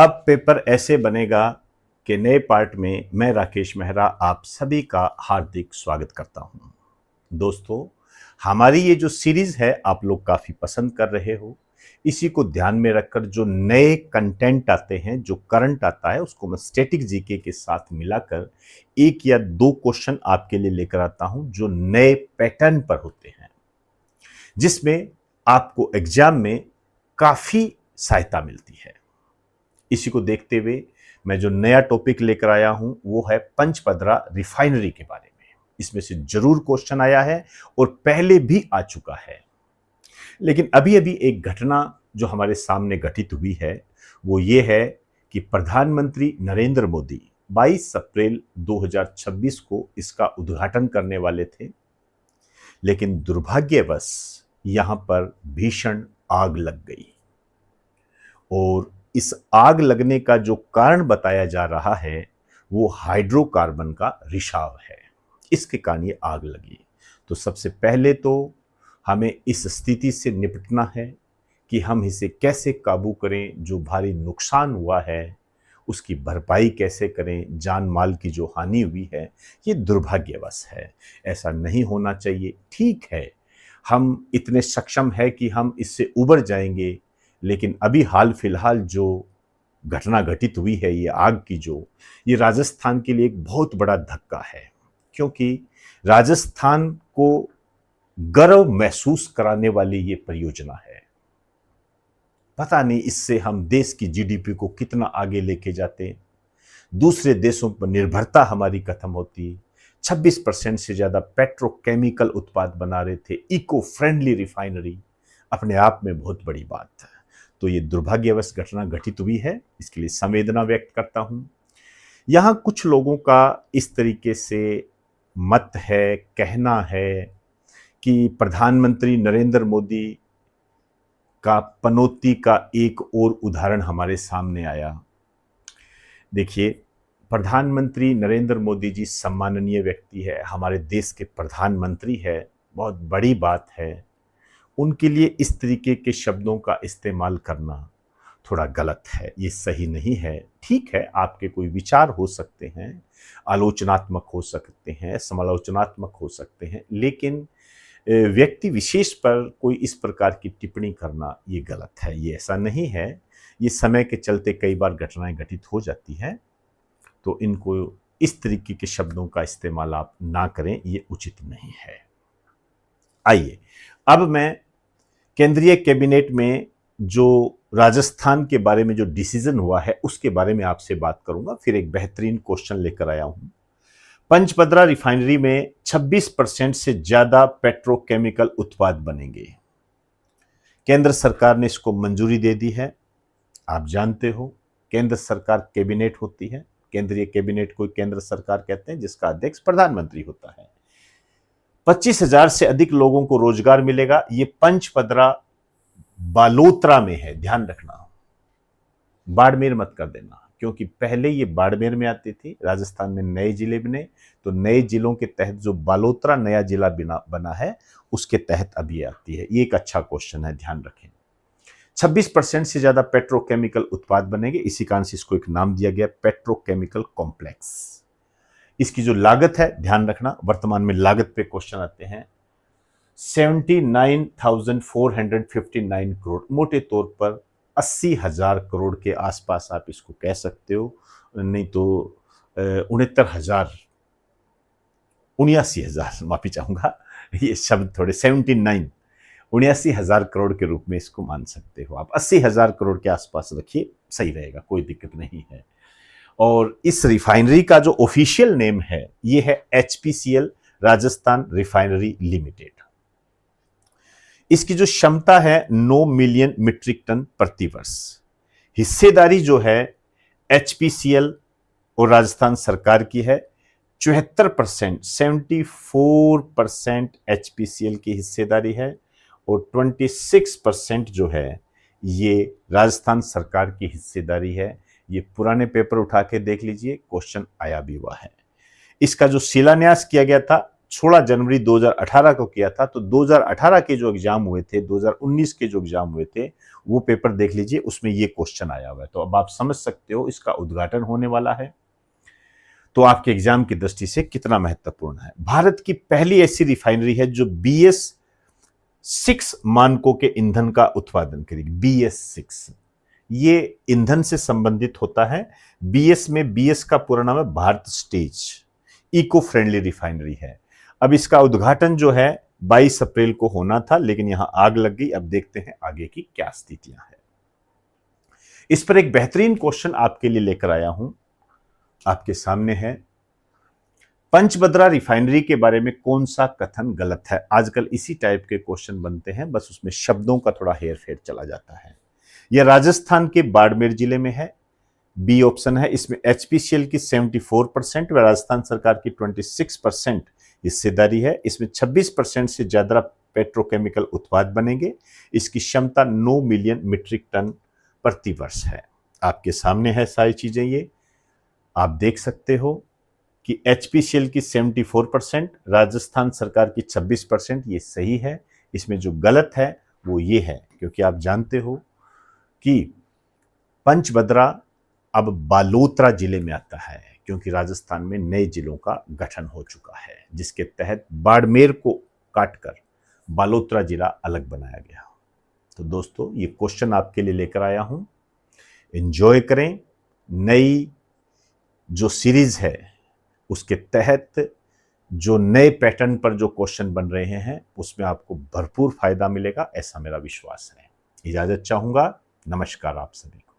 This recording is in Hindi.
अब पेपर ऐसे बनेगा कि नए पार्ट में मैं राकेश मेहरा आप सभी का हार्दिक स्वागत करता हूं। दोस्तों, हमारी ये जो सीरीज है आप लोग काफ़ी पसंद कर रहे हो। इसी को ध्यान में रखकर जो नए कंटेंट आते हैं, जो करंट आता है, उसको मैं स्टैटिक जीके के साथ मिलाकर एक या दो क्वेश्चन आपके लिए लेकर आता हूं जो नए पैटर्न पर होते हैं, जिसमें आपको एग्जाम में काफ़ी सहायता मिलती है। इसी को देखते हुए मैं जो नया टॉपिक लेकर आया हूं वो है पंचपदरा रिफाइनरी के बारे में। इसमें से जरूर क्वेश्चन आया है और पहले भी आ चुका है, लेकिन अभी अभी एक घटना जो हमारे सामने घटित हुई है वो ये है कि प्रधानमंत्री नरेंद्र मोदी 22 अप्रैल 2026 को इसका उद्घाटन करने वाले थे, लेकिन दुर्भाग्यवश यहां पर भीषण आग लग गई। और इस आग लगने का जो कारण बताया जा रहा है वो हाइड्रोकार्बन का रिसाव है। इसके कारण ये आग लगी। तो सबसे पहले तो हमें इस स्थिति से निपटना है कि हम इसे कैसे काबू करें, जो भारी नुकसान हुआ है उसकी भरपाई कैसे करें, जान माल की जो हानि हुई है ये दुर्भाग्यवश है, ऐसा नहीं होना चाहिए। ठीक है, हम इतने सक्षम है कि हम इससे उबर जाएंगे, लेकिन अभी हाल फिलहाल जो घटना घटित हुई है ये आग की, जो ये राजस्थान के लिए एक बहुत बड़ा धक्का है, क्योंकि राजस्थान को गर्व महसूस कराने वाली ये परियोजना है। पता नहीं इससे हम देश की जीडीपी को कितना आगे लेके जाते, दूसरे देशों पर निर्भरता हमारी खत्म होती। 26% से ज्यादा पेट्रोकेमिकल उत्पाद बना रहे थे, इको फ्रेंडली रिफाइनरी, अपने आप में बहुत बड़ी बात है। तो ये दुर्भाग्यवश घटना घटित हुई है, इसके लिए संवेदना व्यक्त करता हूं। यहां कुछ लोगों का इस तरीके से मत है, कहना है कि प्रधानमंत्री नरेंद्र मोदी का पनौती का एक और उदाहरण हमारे सामने आया। देखिए, प्रधानमंत्री नरेंद्र मोदी जी सम्माननीय व्यक्ति है, हमारे देश के प्रधानमंत्री है, बहुत बड़ी बात है। उनके लिए इस तरीके के शब्दों का इस्तेमाल करना थोड़ा गलत है, ये सही नहीं है। ठीक है, आपके कोई विचार हो सकते हैं, आलोचनात्मक हो सकते हैं, समालोचनात्मक हो सकते हैं, लेकिन व्यक्ति विशेष पर कोई इस प्रकार की टिप्पणी करना ये गलत है, ये ऐसा नहीं है। ये समय के चलते कई बार घटनाएं घटित हो जाती हैं, तो इनको इस तरीके के शब्दों का इस्तेमाल आप ना करें, ये उचित नहीं है। आइए, अब मैं केंद्रीय कैबिनेट में जो राजस्थान के बारे में जो डिसीजन हुआ है उसके बारे में आपसे बात करूंगा, फिर एक बेहतरीन क्वेश्चन लेकर आया हूं। पंचपदरा रिफाइनरी में 26% से ज्यादा पेट्रोकेमिकल उत्पाद बनेंगे। केंद्र सरकार ने इसको मंजूरी दे दी है। आप जानते हो, केंद्र सरकार कैबिनेट होती है, केंद्रीय कैबिनेट को केंद्र सरकार कहते हैं, जिसका अध्यक्ष प्रधानमंत्री होता है। 25,000 से अधिक लोगों को रोजगार मिलेगा। ये पंचपदरा बालोतरा में है, ध्यान रखना, बाड़मेर मत कर देना, क्योंकि पहले ये बाड़मेर में आती थी। राजस्थान में नए जिले बने, तो नए जिलों के तहत जो बालोतरा नया जिला बना है उसके तहत अब ये आती है। ये एक अच्छा क्वेश्चन है, ध्यान रखें। 26% से ज्यादा पेट्रोकेमिकल उत्पाद बनेंगे, इसी कारण से इसको एक नाम दिया गया, पेट्रोकेमिकल कॉम्प्लेक्स। इसकी जो लागत है, ध्यान रखना, वर्तमान में लागत पे क्वेश्चन आते हैं, 79,459 करोड़, मोटे तौर पर 80,000 करोड़ के आसपास आप इसको कह सकते हो, नहीं तो 69,000, 79,000, माफी चाहूंगा, ये शब्द थोड़े 79,000 करोड़ के रूप में इसको मान सकते हो आप। 80,000 करोड़ के आसपास रखिए, सही रहेगा, कोई दिक्कत नहीं है। और इस रिफाइनरी का जो ऑफिशियल नेम है ये है एचपीसीएल राजस्थान रिफाइनरी लिमिटेड। इसकी जो क्षमता है 9 मिलियन मीट्रिक टन प्रति वर्ष। हिस्सेदारी जो है एचपीसीएल और राजस्थान सरकार की है, 74%, 74% एचपीसीएल की हिस्सेदारी है और 26% जो है ये राजस्थान सरकार की हिस्सेदारी है। ये पुराने पेपर उठा के देख लीजिए, क्वेश्चन आया भी हुआ है। इसका जो शिलान्यास किया गया था 16 जनवरी 2018 को किया था, तो 2018 के जो एग्जाम हुए थे, 2019 के जो एग्जाम हुए थे, वो पेपर देख लीजिए, उसमें ये क्वेश्चन आया हुआ है। तो अब आप समझ सकते हो इसका उद्घाटन होने वाला है, तो आपके एग्जाम की दृष्टि से कितना महत्वपूर्ण है। भारत की पहली ऐसी रिफाइनरी है जो BS6 मानकों के ईंधन का उत्पादन करेगी। BS6 ये ईंधन से संबंधित होता है। BS का पूरा नाम है Bharat stage eco friendly refinery है। अब इसका उद्घाटन जो है 22 अप्रैल को होना था, लेकिन यहां आग लग गई। अब देखते हैं आगे की क्या स्थितियां हैं। इस पर एक बेहतरीन क्वेश्चन आपके लिए लेकर आया हूं, आपके सामने है। पंचभद्रा रिफाइनरी के बारे में कौन सा कथन गलत है? आजकल इसी टाइप के क्वेश्चन बनते हैं, बस उसमें शब्दों का थोड़ा हेर फेर चला जाता है। यह राजस्थान के बाड़मेर जिले में है, बी ऑप्शन है। इसमें HPCL की 74% व राजस्थान सरकार की 26% हिस्सेदारी है। इसमें 26% से ज्यादा पेट्रोकेमिकल उत्पाद बनेंगे। इसकी क्षमता 9 मिलियन मीट्रिक टन प्रति वर्ष है। आपके सामने है सारी चीजें, ये आप देख सकते हो कि HPCL की 74%, राजस्थान सरकार की 26%, ये सही है। इसमें जो गलत है वो ये है, क्योंकि आप जानते हो कि पंचभद्रा अब बालोतरा जिले में आता है, क्योंकि राजस्थान में नए जिलों का गठन हो चुका है, जिसके तहत बाड़मेर को काटकर बालोतरा जिला अलग बनाया गया। तो दोस्तों, ये क्वेश्चन आपके लिए लेकर आया हूं, एंजॉय करें। नई जो सीरीज है उसके तहत जो नए पैटर्न पर जो क्वेश्चन बन रहे हैं उसमें आपको भरपूर फायदा मिलेगा, ऐसा मेरा विश्वास है। इजाजत चाहूंगा। नमस्कार आप सभी को।